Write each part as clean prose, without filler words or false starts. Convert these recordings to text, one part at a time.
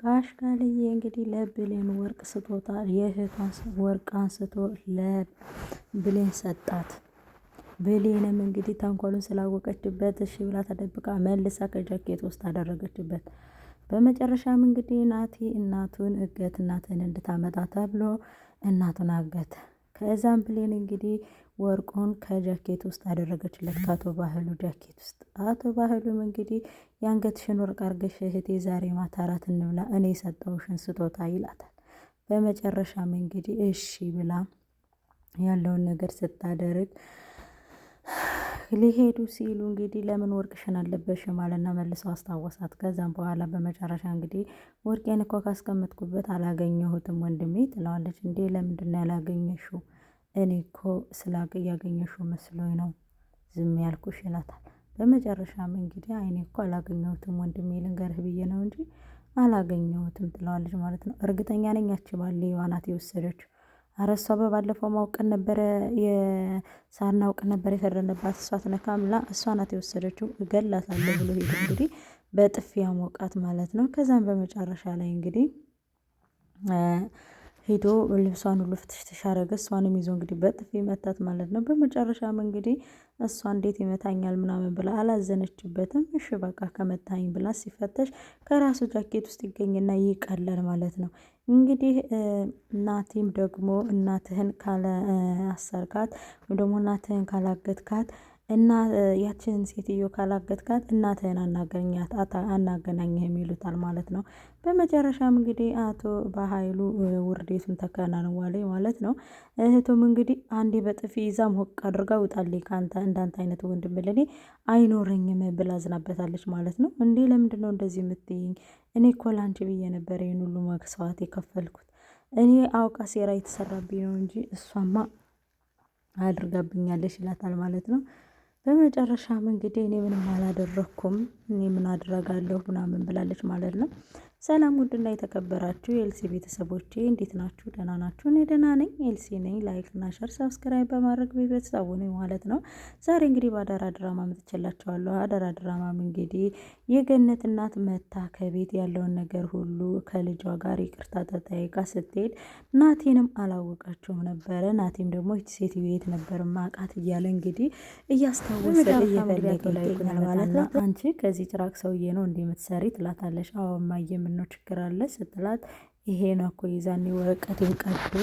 ጋሽ ቃልዬ እንግዲህ ለብሌን ወርቅ ስጦታ የእህቷን ወርቅ አንስቶ ለብሌን ሰጣት። ብሌንም እንግዲህ ተንኮሉን ስላወቀችበት እሺ ብላ ተደብቃ መልሳ ከጃኬት ውስጥ አደረገችበት። በመጨረሻም እንግዲህ ናቲ እናቱን እገት እናትን እንድታመጣ ተብሎ እናቱን አገተ። ከዛም ብሌን እንግዲህ ወርቁን ከጃኬት ውስጥ አደረገችለት ከአቶ ባህሉ ጃኬት ውስጥ። አቶ ባህሉም እንግዲህ የአንገትሽን ወርቅ አርገሽ እህቴ ዛሬ ማታ እራት እንብላ እኔ የሰጠውሽን ስጦታ ይላታል። በመጨረሻም እንግዲህ እሺ ብላ ያለውን ነገር ስታደርግ ሊሄዱ ሲሉ እንግዲህ ለምን ወርቅሽን አለበሽም አለና መልሰው አስታወሳት። ከዛም በኋላ በመጨረሻ እንግዲህ ወርቄን እኮ ካስቀመጥኩበት አላገኘሁትም ወንድሜ ትለዋለች። እንዴ ለምንድን ነው ያላገኘሽው? እኔ እኮ ያገኘሽው መስሎኝ ነው ዝም ያልኩሽ ይላታል። በመጨረሻም እንግዲህ አይኔ እኮ አላገኘሁትም ወንድሜ ልንገርህ ብዬ ነው እንጂ አላገኘሁትም ትለዋለች ማለት ነው። እርግጠኛ ነኝ ያቺ ሌባ ናት የወሰደችው። ኧረ እሷ በባለፈው ማውቀን ነበረ ሳናውቅ ነበር የፈረንባት እሷ ትነካምላ እሷ ናት የወሰደችው እገላታለሁ ብሎ ሄዶ እንግዲህ በጥፊ ያሞቃት ማለት ነው። ከዛም በመጨረሻ ላይ እንግዲህ ሄዶ ልብሷን ሁሉ ፍትሽ አረገ። እሷንም ይዞ እንግዲህ በጥፊ መታት ማለት ነው። በመጨረሻም እንግዲህ እሷ እንዴት ይመታኛል ምናምን ብላ አላዘነችበትም። እሺ በቃ ከመታኝ ብላ ሲፈተሽ ከራሱ ጃኬት ውስጥ ይገኝና ይቀላል ማለት ነው። እንግዲህ እናቴም ደግሞ እናትህን ካለ አሰርካት ወይ ደግሞ እናትህን ካላገትካት እና ያችን ሴትዮ ካላገትካት እናትህን አናገናኝህም ይሉታል ማለት ነው። በመጨረሻም እንግዲህ አቶ በሃይሉ ውርዴቱን ተከናንቧል ማለት ነው። እህቱም እንግዲህ አንዴ በጥፊ ይዛ ሞቅ አድርጋ ውጣልኝ ካንተ እንዳንተ አይነት ወንድም ለኔ አይኖረኝም ብላ አዝናበታለች ማለት ነው። እንዴ ለምንድነው እንደዚህ የምትይኝ? እኔ እኮ ላንቺ ብዬ ነበር ይሄን ሁሉ መስዋዕት የከፈልኩት። እኔ አውቃ ሴራ የተሰራብኝ ነው እንጂ እሷማ አድርጋብኛለች ይላታል ማለት ነው። በመጨረሻም እንግዲህ እኔ ምንም አላደረኩም እኔ ምን አደርጋለሁ ምናምን ብላለች ማለት ነው። ሰላም ውድና የተከበራችሁ የኤልሲ ቤተሰቦቼ እንዴት ናችሁ? ደህና ናችሁ? እኔ ደህና ነኝ። ኤልሲ ነኝ። ላይክ እና ሸር ሰብስክራይብ በማድረግ ቤተሰቡ ነኝ ማለት ነው። ዛሬ እንግዲህ በአደራ ድራማ መጥቼላችኋለሁ። አደራ ድራማም እንግዲህ የገነት እናት መታ ከቤት ያለውን ነገር ሁሉ ከልጇ ጋር ይቅርታ ተጠይቃ ስትሄድ ናቴንም አላወቃቸውም ነበረ። ናቴም ደግሞ ይቺ ሴትዮ የት ነበር ማቃት እያለ እንግዲህ እያስታወሰ እየፈለገ ይገኛል ማለት ነው። አንቺ ከዚህ ጭራቅ ሰውዬ ነው እንዴ የምትሰሪ ትላታለች። አዎ እማዬ ምነው ችግር አለ ስትላት ይሄ ነው እኮ የዛኔ ወረቀቴን ቀዶ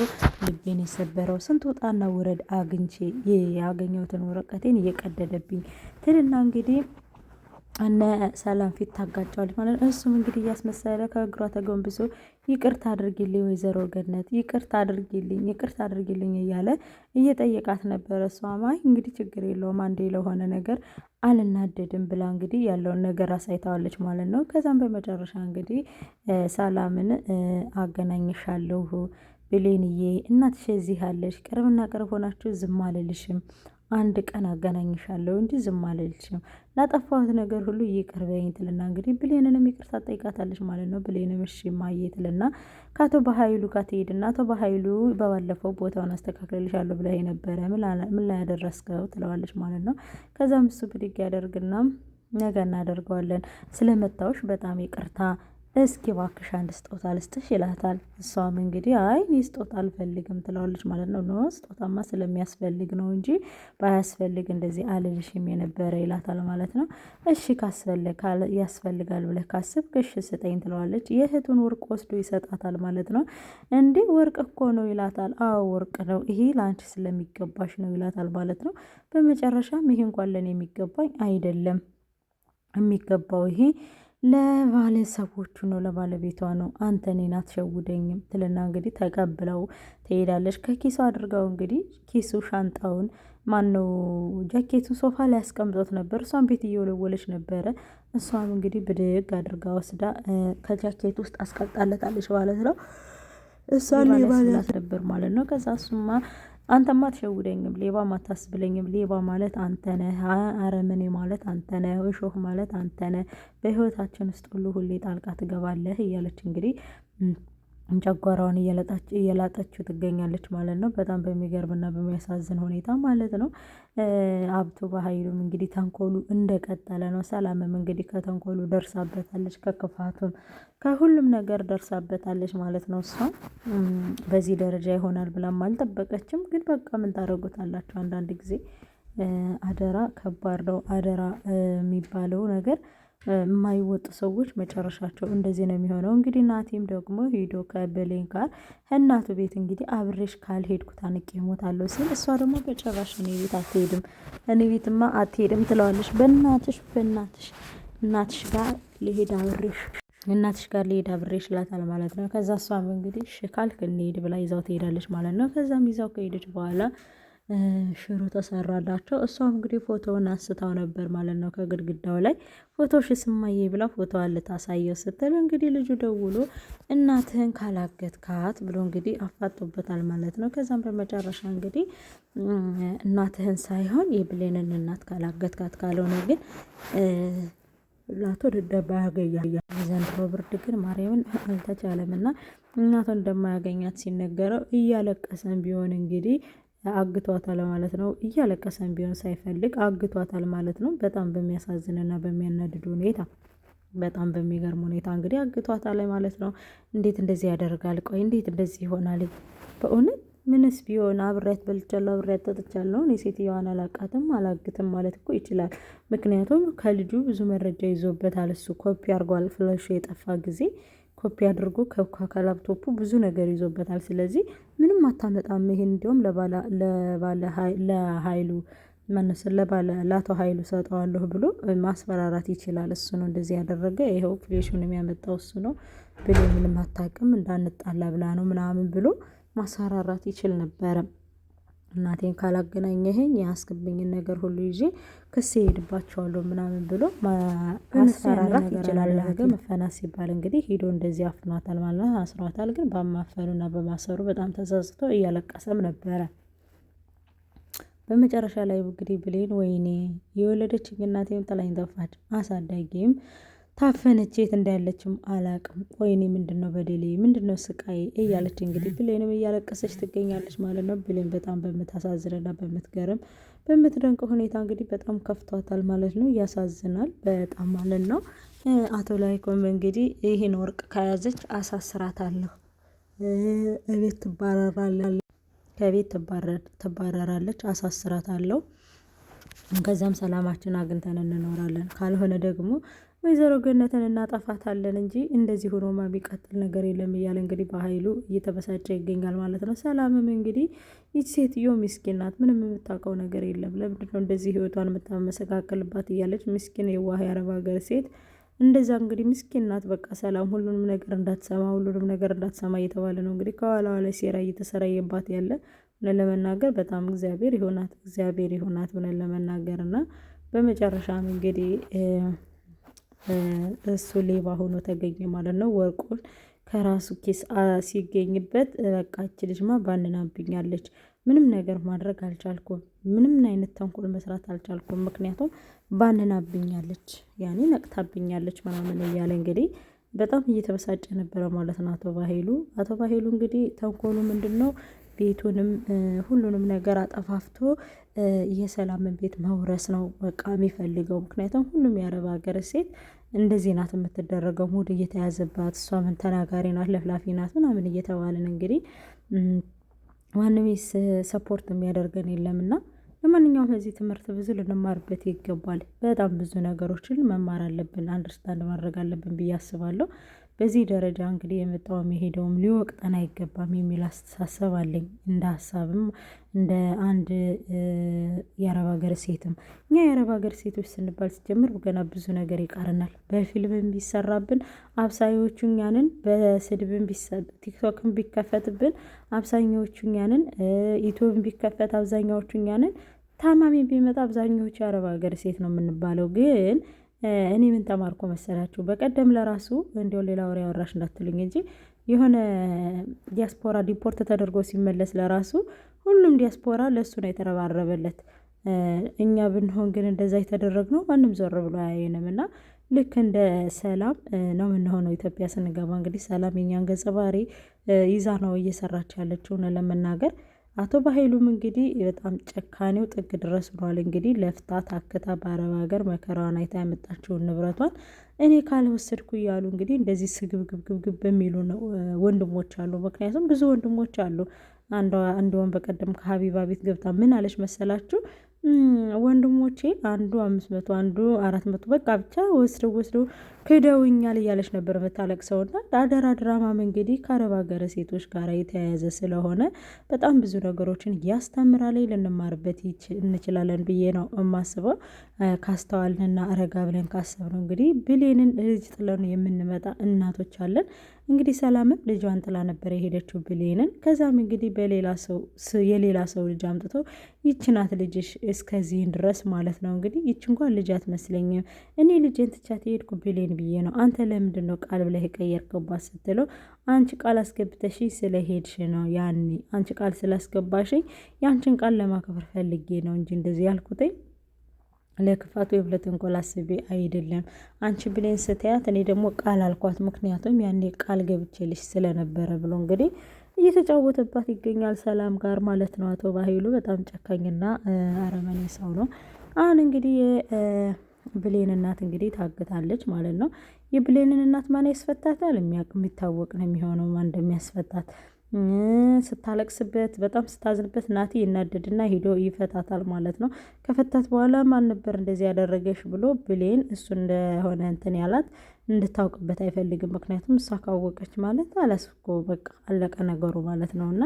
ልቤን የሰበረው ስንት ውጣና ውረድ አግኝቼ ያገኘሁትን ወረቀቴን እየቀደደብኝ ትልና እንግዲህ እነ ሰላም ፊት ታጋጫዋለች ማለት ነው። እሱም እንግዲህ እያስመሰለ ከእግሯ ተጎንብሶ ይቅርታ አድርጊልኝ ወይዘሮ ገነት ይቅርታ አድርጊልኝ እያለ እየጠየቃት ነበረ። እሷም አይ እንግዲህ ችግር የለውም አንዴ ለሆነ ነገር አልናደድም ብላ እንግዲህ ያለውን ነገር አሳይታዋለች ማለት ነው። ከዛም በመጨረሻ እንግዲህ ሰላምን አገናኝሻለሁ ብሌንዬ እናትሽ እዚህ አለሽ ቅርብና ቅርብ ሆናችሁ ዝም አልልሽም አንድ ቀን አገናኝሻለሁ እንጂ ዝም አልልሽም ላጠፋሁት ነገር ሁሉ ይቅር በይኝ ትልና እንግዲህ ብሌንንም ይቅርታ ጠይቃታለች ማለት ነው። ብሌንም እሺ እማዬ ትልና ከአቶ በሃይሉ ጋር ትሄድና አቶ በሃይሉ በባለፈው ቦታውን አስተካክልልሻለሁ ብለኸኝ ነበረ ምን ላይ ያደረስከው ትለዋለች ማለት ነው። ከዛም እሱ ብድግ ያደርግና ነገ እናደርገዋለን ስለመታወሽ በጣም ይቅርታ እስኪ እባክሽ አንድ ስጦታ ልስጥሽ ይላታል። እሷም እንግዲህ አይ እኔ ስጦታ አልፈልግም ትለዋለች ማለት ነው። ስጦታማ ስለሚያስፈልግ ነው እንጂ ባያስፈልግ እንደዚህ አልልሽም የነበረ ይላታል ማለት ነው። እሺ ያስፈልጋል ብለህ ካስብክ እሺ ስጠኝ ትለዋለች። የእህቱን ወርቅ ወስዶ ይሰጣታል ማለት ነው። እንዴ ወርቅ እኮ ነው ይላታል። አዎ ወርቅ ነው ይሄ ለአንቺ ስለሚገባሽ ነው ይላታል ማለት ነው። በመጨረሻም ይሄ እንኳን ለኔ የሚገባኝ አይደለም የሚገባው ይሄ ለባለሰቦቹ ነው ለባለቤቷ ነው አንተ እኔን አትሸውደኝም ትልና እንግዲህ ተቀብለው ትሄዳለች። ከኪሱ አድርገው እንግዲህ ኪሱ ሻንጣውን ማነው ጃኬቱን ሶፋ ላይ ያስቀምጦት ነበር። እሷም ቤት እየወለወለች ነበረ። እሷም እንግዲህ ብድግ አድርጋ ወስዳ ከጃኬት ውስጥ አስቀምጣለታለች ማለት ነው። እሷን ሌባ ነበር ማለት ነው። ከዛ እሱማ አንተማ አትሸውደኝም ሌባ አታስብለኝም ሌባ ማለት አንተ ነህ አረመኔ ማለት አንተ ነህ እሾህ ማለት አንተ ነህ በህይወታችን ውስጥ ሁሉ ሁሌ ጣልቃ ትገባለህ እያለች እንግዲህ ጨጓራውን እየላጠችው ትገኛለች ማለት ነው። በጣም በሚገርምና በሚያሳዝን ሁኔታ ማለት ነው። ሀብቱ በሀይሉም እንግዲህ ተንኮሉ እንደቀጠለ ነው። ሰላምም እንግዲህ ከተንኮሉ ደርሳበታለች፣ ከክፋቱም ከሁሉም ነገር ደርሳበታለች ማለት ነው። እሷ በዚህ ደረጃ ይሆናል ብላም አልጠበቀችም። ግን በቃ ምን ታደርጉታላችሁ? አንዳንድ ጊዜ አደራ ከባድ ነው። አደራ የሚባለው ነገር የማይወጡ ሰዎች መጨረሻቸው እንደዚህ ነው የሚሆነው። እንግዲህ ናቲም ደግሞ ሄዶ ከብሌን ጋር እናቱ ቤት እንግዲህ አብሬሽ ካልሄድኩ ታንቄ እሞታለሁ ሲል፣ እሷ ደግሞ በጭራሽ እኔ ቤት አትሄድም፣ እኔ ቤትማ አትሄድም ትለዋለች። በእናትሽ እናትሽ ጋር ልሄድ አብሬሽ እናትሽ ጋር ልሄድ አብሬሽ ይላታል ማለት ነው። ከዛ እሷም እንግዲህ እሺ ካልክ እንሂድ ብላ ይዛው ትሄዳለች ማለት ነው። ከዛም ይዛው ከሄደች በኋላ ሽሮ ተሰራላቸው። እሷም እንግዲህ ፎቶውን አንስታው ነበር ማለት ነው ከግድግዳው ላይ። ፎቶሽ ስማዬ ብላ ፎቶዋን ልታሳየው ስትል እንግዲህ ልጁ ደውሎ እናትህን ካላገትካት ብሎ እንግዲህ አፋጦበታል ማለት ነው። ከዛም በመጨረሻ እንግዲህ እናትህን ሳይሆን የብሌንን እናት ካላገትካት ካልሆነ ግን ላቶ ደደባ ያገኛል። ዘንድሮ ብርድ ግን ማርያምን አልተቻለም እና እናቱ እንደማያገኛት ሲነገረው እያለቀሰን ቢሆን እንግዲህ አግቷታል ማለት ነው። እያለቀሰን ቢሆን ሳይፈልግ አግቷታል ማለት ነው። በጣም በሚያሳዝንና በሚያናድድ ሁኔታ፣ በጣም በሚገርም ሁኔታ እንግዲህ አግቷታል ማለት ነው። እንዴት እንደዚህ ያደርጋል? ቆይ እንዴት እንደዚህ ይሆናል? በእውነት ምንስ ቢሆን አብሬያት በልቻለሁ፣ አብሬያት ጠጥቻለሁ። እኔ ሴትዮዋን አላቃትም አላግትም ማለት እኮ ይችላል። ምክንያቱም ከልጁ ብዙ መረጃ ይዞበታል። እሱ ኮፒ አድርጓል። ፍለሹ የጠፋ ጊዜ ኮፒ አድርጎ ከላፕቶፑ ብዙ ነገር ይዞበታል። ስለዚህ ምንም አታመጣም። ይሄን እንዲሁም ለሀይሉ መነስር ለአቶ ሀይሉ ሰጠዋለሁ ብሎ ማስፈራራት ይችላል። እሱ ነው እንደዚህ ያደረገ። ይኸው ፍሌሹን የሚያመጣው እሱ ነው ብሎ ምንም አታውቅም እንዳንጣላ ብላ ነው ምናምን ብሎ ማስፈራራት ይችል ነበረ። እናቴን ካላገናኘኸኝ ያስገብኝን ነገር ሁሉ ይዤ ክስ ይሄድባቸዋለሁ ምናምን ብሎ ማስፈራራት ይችላል። ነገ መፈናት ሲባል እንግዲህ ሂዶ እንደዚህ አፍኗታል ማለት ነው። አስሯታል። ግን በማፈኑና በማሰሩ በጣም ተጸጽቶ እያለቀሰም ነበረ። በመጨረሻ ላይ እንግዲህ ብሌን ወይኔ የወለደችኝ እናቴም ጥላኝ ጠፋች፣ አሳዳጊም ታፈነች፣ የት እንዳለችም አላቅም። ወይኔ ምንድነው በደሌ፣ ምንድነው ስቃይ እያለች እንግዲህ ብሌንም እያለቀሰች ትገኛለች ማለት ነው። ብሌን በጣም በምታሳዝንና በምትገርም በምትደንቅ ሁኔታ እንግዲህ በጣም ከፍቷታል ማለት ነው። ያሳዝናል በጣም ማለት ነው። አቶ ላይኮም እንግዲህ ይህን ወርቅ ከያዘች አሳስራታለሁ፣ እቤት ትባረራለች፣ ከቤት ትባረራለች፣ አሳስራታለሁ፣ ከዛም ሰላማችን አግኝተን እንኖራለን፣ ካልሆነ ደግሞ ወይዘሮ ገነትን እናጠፋታለን እንጂ እንደዚህ ሆኖማ የሚቀጥል ነገር የለም እያለ እንግዲህ በሀይሉ እየተበሳጨ ይገኛል ማለት ነው። ሰላምም እንግዲህ ይች ሴትዮ ምስኪን ናት፣ ምንም የምታውቀው ነገር የለም፣ ለምንድነው እንደዚህ ህይወቷን የምታመሰቃቅልባት እያለች ምስኪን የዋህ የአረብ ሀገር ሴት እንደዛ እንግዲህ ምስኪን ናት። በቃ ሰላም ሁሉንም ነገር እንዳትሰማ እየተባለ ነው እንግዲህ ከኋላዋ ላይ ሴራ እየተሰራየባት ያለ ብለን ለመናገር በጣም እግዚአብሔር ይሆናት ብለን ለመናገር እና በመጨረሻም እንግዲህ እሱ ሌባ ሆኖ ተገኘ ማለት ነው። ወርቁን ከራሱ ኪስ ሲገኝበት በቃ እች ልጅማ ባንናብኛለች፣ ምንም ነገር ማድረግ አልቻልኩም፣ ምንም አይነት ተንኮል መስራት አልቻልኩም፣ ምክንያቱም ባንናብኛለች፣ ያኔ ነቅታብኛለች ምናምን እያለ እንግዲህ በጣም እየተበሳጨ ነበረ ማለት ነው። አቶ ባሄሉ እንግዲህ ተንኮሉ ምንድን ነው? ቤቱንም ሁሉንም ነገር አጠፋፍቶ የሰላምን ቤት መውረስ ነው በቃ የሚፈልገው። ምክንያቱም ሁሉም የአረብ ሀገር ሴት እንደዚህ ናት የምትደረገው፣ ሙድ እየተያዘባት፣ እሷ ምን ተናጋሪ ናት፣ ለፍላፊ ናት ምናምን እየተባልን እንግዲህ ማንም ሰፖርት የሚያደርገን የለምና ለማንኛውም ከዚህ ትምህርት ብዙ ልንማርበት ይገባል። በጣም ብዙ ነገሮችን መማር አለብን፣ አንደርስታንድ ማድረግ አለብን ብዬ አስባለሁ። በዚህ ደረጃ እንግዲህ የመጣውም የሄደውም ሊወቅጠን አይገባም የሚል አስተሳሰብ አለኝ። እንደ ሀሳብም እንደ አንድ የአረብ ሀገር ሴትም እኛ የአረብ ሀገር ሴቶች ስንባል ሲጀምር ገና ብዙ ነገር ይቀርናል። በፊልምም ቢሰራብን አብሳኞቹ እኛንን፣ በስድብም ቲክቶክም ቢከፈትብን አብዛኛዎቹ እኛንን፣ ዩቲዩብም ቢከፈት አብዛኛዎቹ እኛንን፣ ታማሚ ቢመጣ አብዛኛዎቹ የአረብ ሀገር ሴት ነው የምንባለው። ግን እኔ ምን ተማርኮ መሰላችሁ? በቀደም ለራሱ እንዲያው ሌላ ወሬ ያወራሽ እንዳትሉኝ እንጂ የሆነ ዲያስፖራ ዲፖርት ተደርጎ ሲመለስ ለራሱ ሁሉም ዲያስፖራ ለእሱ ነው የተረባረበለት። እኛ ብንሆን ግን እንደዛ የተደረግነው ማንም ዞር ብሎ አያየንም። እና ልክ እንደ ሰላም ነው የምንሆነው። ኢትዮጵያ ስንገባ እንግዲህ ሰላም የኛን ገጸ ባህሪ ይዛ ነው እየሰራች ያለችው ነው ለመናገር። አቶ በኃይሉም እንግዲህ በጣም ጨካኔው ጥግ ድረስ ሆኗል። እንግዲህ ለፍታ ታክታ በአረብ ሀገር መከራዋን አይታ ያመጣችውን ንብረቷን እኔ ካልወሰድኩ እያሉ እንግዲህ እንደዚህ ስግብግብግብግብ በሚሉ ነው ወንድሞች አሉ። ምክንያቱም ብዙ ወንድሞች አሉ። አንዷን በቀደም ከሀቢባ ቤት ገብታ ምን አለች መሰላችሁ? ወንድሞቼ አንዱ 500 አንዱ 400 በቃ ብቻ ወስደው ክደውኛል እያለች ነበር የምታለቅሰውና አደራ ድራማም እንግዲህ ከአረብ ሀገር ሴቶች ጋር የተያያዘ ስለሆነ በጣም ብዙ ነገሮችን ያስተምራል፣ ልንማርበት እንችላለን ብዬ ነው የማስበው። ካስተዋልንና አረጋ ብለን ካሰብነው እንግዲህ ብሌንን ልጅ ጥለን የምንመጣ እናቶች አለን። እንግዲህ ሰላምም ልጇን ጥላ ነበር የሄደችው ብሌንን። ከዛም እንግዲህ የሌላ ሰው ልጅ አምጥቶ ይቺ ናት ልጅሽ እስከዚህን ድረስ ማለት ነው። እንግዲህ ይቺ እንኳን ልጅ አትመስለኝም፣ እኔ ልጄን ትቻት የሄድኩ ብሌን ብዬ ነው። አንተ ለምንድን ነው ቃል ብለህ የቀየርከባት ስትለው፣ አንቺ ቃል አስገብተሽኝ ስለሄድሽ ነው። ያኔ አንቺ ቃል ስላስገባሽኝ የአንቺን ቃል ለማክበር ፈልጌ ነው እንጂ እንደዚህ ያልኩትኝ ለክፋት ወይም ለተንኮል አስቤ አይደለም። አንቺ ብሌን ስትያት እኔ ደግሞ ቃል አልኳት፣ ምክንያቱም ያኔ ቃል ገብቼልሽ ስለነበረ ብሎ እንግዲህ እየተጫወተባት ይገኛል ሰላም ጋር ማለት ነው። አቶ በኃይሉ በጣም ጨካኝና አረመኔ ሰው ነው። አሁን እንግዲህ የብሌን እናት እንግዲህ ታግታለች ማለት ነው። የብሌንን እናት ማን ያስፈታታል? የሚታወቅ ነው የሚሆነው ማን እንደሚያስፈታት። ስታለቅስበት በጣም ስታዝንበት ናቲ ይናደድና ሂዶ ይፈታታል ማለት ነው። ከፈታት በኋላ ማን ነበር እንደዚህ ያደረገሽ ብሎ ብሌን እሱ እንደሆነ እንትን ያላት እንድታውቅበት አይፈልግም። ምክንያቱም እሷ ካወቀች ማለት አላስኮ በቃ አለቀ ነገሩ ማለት ነው። እና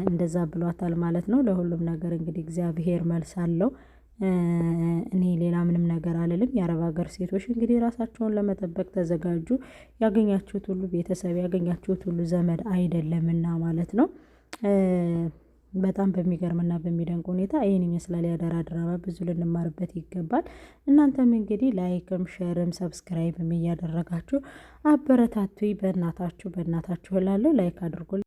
እንደዛ ብሏታል ማለት ነው። ለሁሉም ነገር እንግዲህ እግዚአብሔር መልስ አለው። እኔ ሌላ ምንም ነገር አልልም። የአረብ ሀገር ሴቶች እንግዲህ ራሳቸውን ለመጠበቅ ተዘጋጁ። ያገኛችሁት ሁሉ ቤተሰብ፣ ያገኛችሁት ሁሉ ዘመድ አይደለምና ማለት ነው። በጣም በሚገርምና በሚደንቅ ሁኔታ ይህን ይመስላል የአደራ ድራማ። ብዙ ልንማርበት ይገባል። እናንተም እንግዲህ ላይክም ሼርም ሰብስክራይብም እያደረጋችሁ አበረታቱኝ። በእናታችሁ እላለሁ። ላይክ አድርጉ።